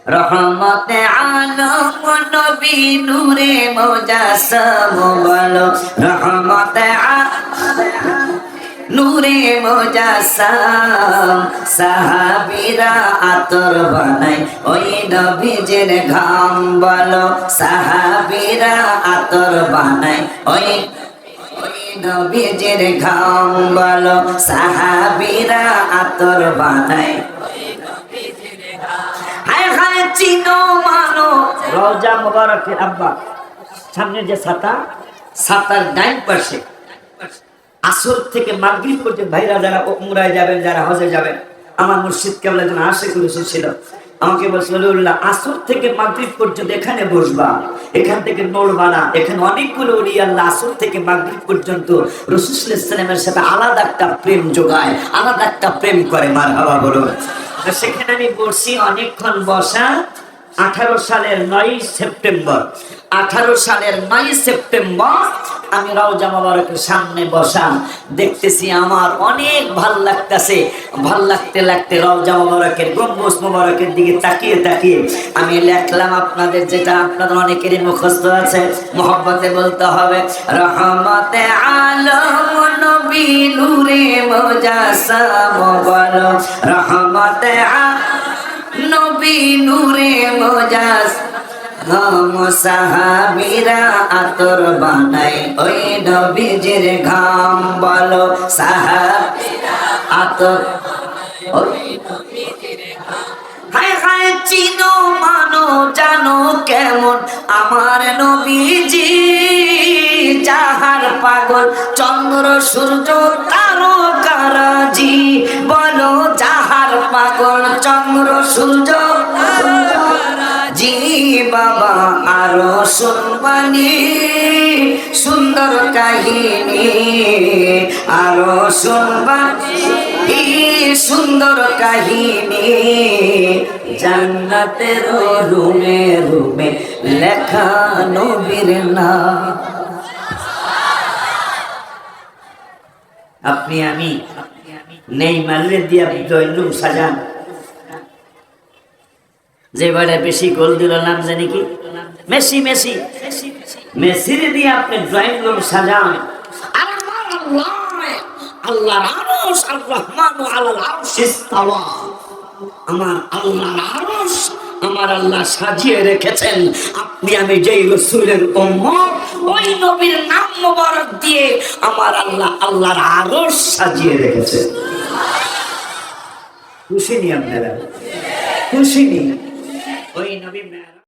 রহমতে আলম নবী নূরে মুজাসসাম বলো রহমতে নূরে মুজাসসাম সাহাবীরা আতর বানায় ওই নবীজির ঘাম বলো সাহাবীরা আতর বানায় ওই নবীজির ঘাম বলো সাহাবীরা আতর বানায় হায় হায় চিনো মানো রওজা মুবারকের আব্বা সামনে যে ছাতার ডাইন পাশে আসর থেকে মাগরিব পর্যন্ত ভাইরা যারা উমরায় যাবেন যারা হজে যাবেন আমার মুর্শিদ কেবল একজন আশিক রাসূল ছিল আমাকে বলছিল আল্লাহ আসর থেকে মাগরিব পর্যন্ত এখানে বসবা এখান থেকে নড়বা না এখানে অনেকগুলো ওলি আল্লাহ আসর থেকে মাগরিব পর্যন্ত রাসূল সাল্লাল্লাহু আলাইহি ওয়াসাল্লামের সাথে আলাদা একটা প্রেম জোগায় আলাদা একটা প্রেম করে মারহাবা বলুন সেখানে আমি বসি অনেকক্ষণ বসা 18 সালের 9 সেপ্টেম্বর আমি রওজা মুবারকের সামনে বসা দেখতেছি আমার অনেক ভাল লাগতে রওজা মুবারকের গম্বুজ মুবারকের দিকে তাকিয়ে আমি লিখলাম আপনাদের যেটা আপনাদের অনেকেরই মুখস্থ আছে মহব্বতে বলতে হবে রহমতে আলম নবী নূরে মুজাসসাম বলো রহমতে নবী নূরে মুজাসসাম সাহাবীরা আতর বানায় ওই নবীজির ঘাম বলো সাহাবীরা আতর ওই নবীজির ঘাম হায় হায় চিনো মানো জানো কেমন আমার নবীজি যাহার পাগল চন্দ্র সূর্য তারকারাজি বলো যাহার পাগল চন্দ্র সূর্য জি বাবা আরো শুনবানি সুন্দর কাহিনী আরো শুনবানি সুন্দর কাহিনী জান্নাতের রুমে রুমে লেখা নবীর নাম আপনি আমি নেই মারলে দিয়া জয়লুম সাজান যে বারে বেশি গোল দিল নাম জানি কি মেসিরে দিয়ে আপনি ড্রয়িং রুম সাজান আল্লাহর আরশ আর রহমানু আলাল আরশি ইস্তাওয়া আমার আল্লাহর আরশ আমার আল্লাহ সাজিয়ে রেখেছেন আপনি আমি যেই রাসূলের উম্মত ওই নবীর নাম মোবারক দিয়ে আমার আল্লাহ আল্লাহর আরশ সাজিয়ে রেখেছেন খুশি নি আপনারা খুশি নি ওই নবী